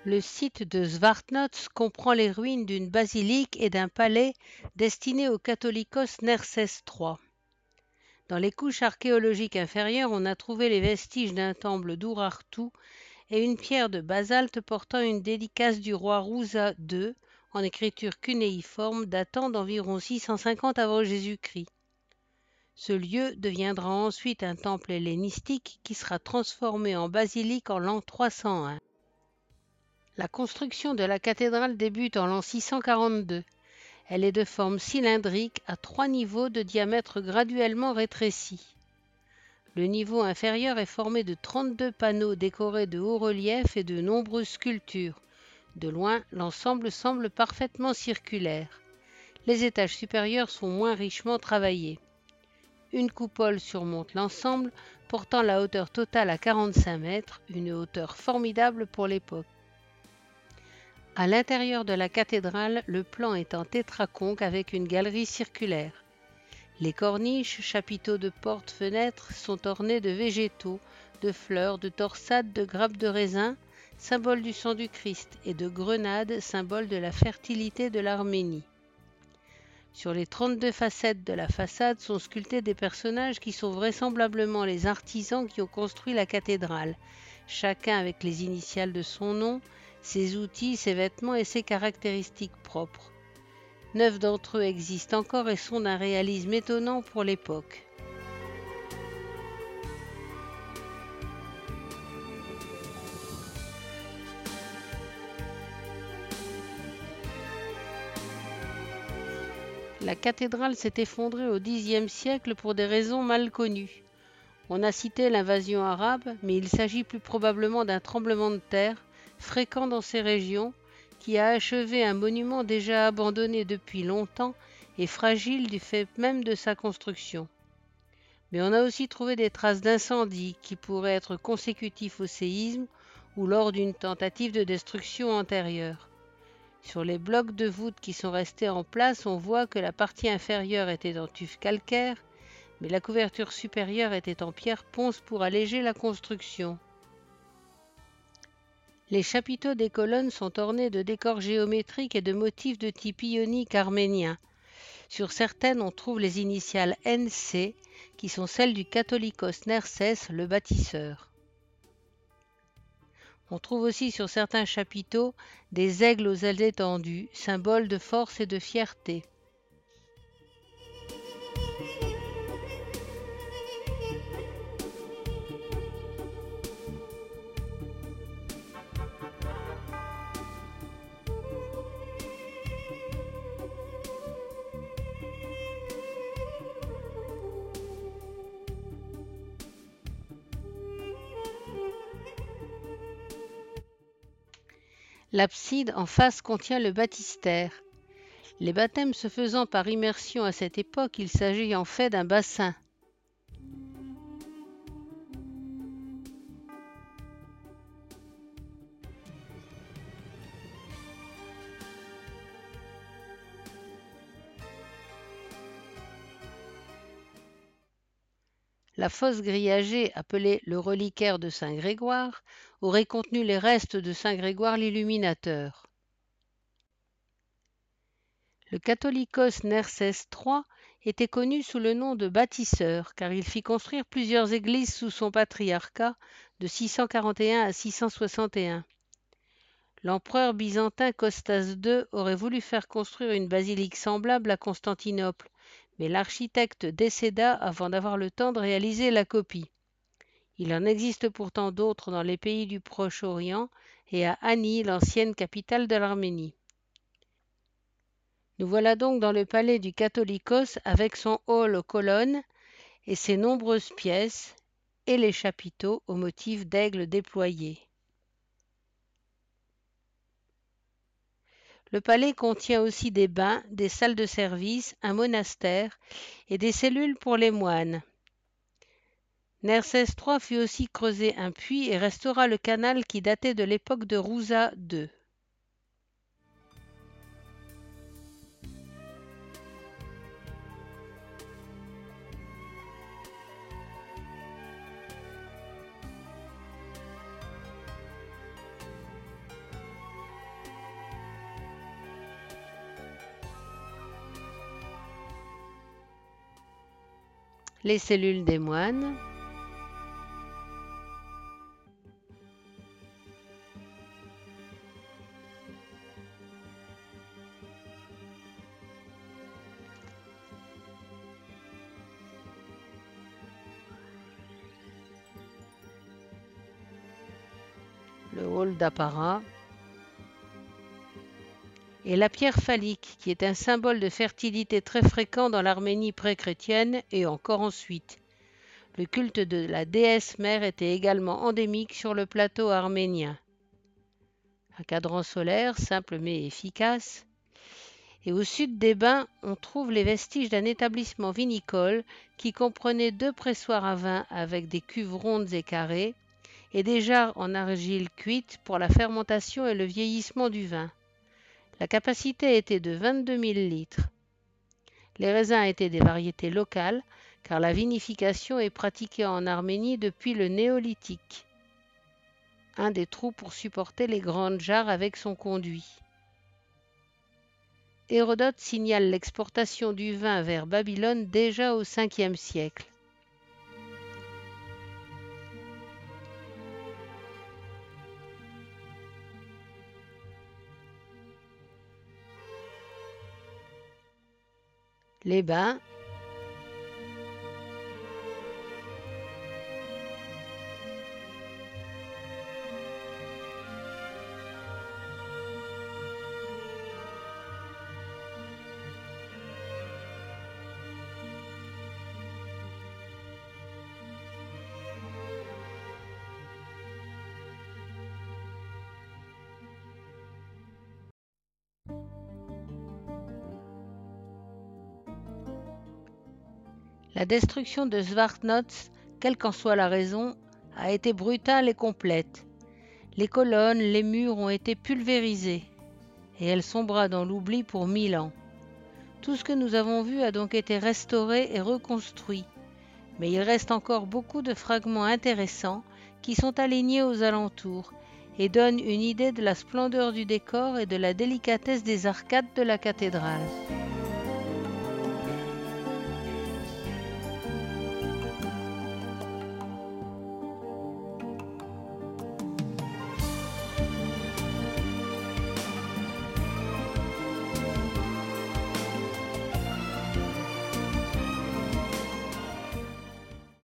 Le site de Svartnots comprend les ruines d'une basilique et d'un palais destinés aux catholicos Nersès III. Dans les couches archéologiques inférieures, on a trouvé les vestiges d'un temple d'Urartu et une pierre de basalte portant une dédicace du roi Rouza II en écriture cunéiforme datant d'environ 650 avant Jésus-Christ. Ce lieu deviendra ensuite un temple hellénistique qui sera transformé en basilique en l'an 301. La construction de la cathédrale débute en l'an 642. Elle est de forme cylindrique à 3 niveaux de diamètre graduellement rétréci. Le niveau inférieur est formé de 32 panneaux décorés de hauts-reliefs et de nombreuses sculptures. De loin, l'ensemble semble parfaitement circulaire. Les étages supérieurs sont moins richement travaillés. Une coupole surmonte l'ensemble, portant la hauteur totale à 45 mètres, une hauteur formidable pour l'époque. À l'intérieur de la cathédrale, le plan est en tétraconque avec une galerie circulaire. Les corniches, chapiteaux de portes, fenêtres sont ornés de végétaux, de fleurs, de torsades, de grappes de raisin, symbole du sang du Christ, et de grenades, symbole de la fertilité de l'Arménie. Sur les 32 facettes de la façade sont sculptés des personnages qui sont vraisemblablement les artisans qui ont construit la cathédrale, chacun avec les initiales de son nom, ses outils, ses vêtements et ses caractéristiques propres. 9 d'entre eux existent encore et sont d'un réalisme étonnant pour l'époque. La cathédrale s'est effondrée au Xe siècle pour des raisons mal connues. On a cité l'invasion arabe, mais il s'agit plus probablement d'un tremblement de terre, fréquent dans ces régions, qui a achevé un monument déjà abandonné depuis longtemps et fragile du fait même de sa construction. Mais on a aussi trouvé des traces d'incendie qui pourraient être consécutifs au séisme ou lors d'une tentative de destruction antérieure. Sur les blocs de voûte qui sont restés en place, on voit que la partie inférieure était en tuf calcaire, mais la couverture supérieure était en pierre ponce pour alléger la construction. Les chapiteaux des colonnes sont ornés de décors géométriques et de motifs de type ionique arménien. Sur certaines, on trouve les initiales NC, qui sont celles du catholicos Nersès, le bâtisseur. On trouve aussi sur certains chapiteaux des aigles aux ailes étendues, symbole de force et de fierté. L'abside en face contient le baptistère. Les baptêmes se faisant par immersion à cette époque, il s'agit en fait d'un bassin. La fosse grillagée, appelée le reliquaire de Saint Grégoire, aurait contenu les restes de Saint Grégoire l'Illuminateur. Le catholicos Nersès III était connu sous le nom de bâtisseur, car il fit construire plusieurs églises sous son patriarcat de 641 à 661. L'empereur byzantin Costas II aurait voulu faire construire une basilique semblable à Constantinople, mais l'architecte décéda avant d'avoir le temps de réaliser la copie. Il en existe pourtant d'autres dans les pays du Proche-Orient et à Ani, l'ancienne capitale de l'Arménie. Nous voilà donc dans le palais du Catholicos avec son hall aux colonnes et ses nombreuses pièces et les chapiteaux aux motifs d'aigles déployés. Le palais contient aussi des bains, des salles de service, un monastère et des cellules pour les moines. Nersès III fit aussi creuser un puits et restaura le canal qui datait de l'époque de Rouza II. les cellules des moines, le hall d'apparat, et la pierre phallique, qui est un symbole de fertilité très fréquent dans l'Arménie pré-chrétienne et encore ensuite. Le culte de la déesse mère était également endémique sur le plateau arménien. Un cadran solaire, simple mais efficace. Et au sud des bains, on trouve les vestiges d'un établissement vinicole qui comprenait 2 pressoirs à vin avec des cuves rondes et carrées et des jarres en argile cuite pour la fermentation et le vieillissement du vin. La capacité était de 22 000 litres. Les raisins étaient des variétés locales, car la vinification est pratiquée en Arménie depuis le néolithique. Un des trous pour supporter les grandes jarres avec son conduit. Hérodote signale l'exportation du vin vers Babylone déjà au Ve siècle. Les bains, la destruction de Svartnots, quelle qu'en soit la raison, a été brutale et complète. Les colonnes, les murs ont été pulvérisés, et elle sombra dans l'oubli pour 1000 ans. Tout ce que nous avons vu a donc été restauré et reconstruit, mais il reste encore beaucoup de fragments intéressants qui sont alignés aux alentours et donnent une idée de la splendeur du décor et de la délicatesse des arcades de la cathédrale.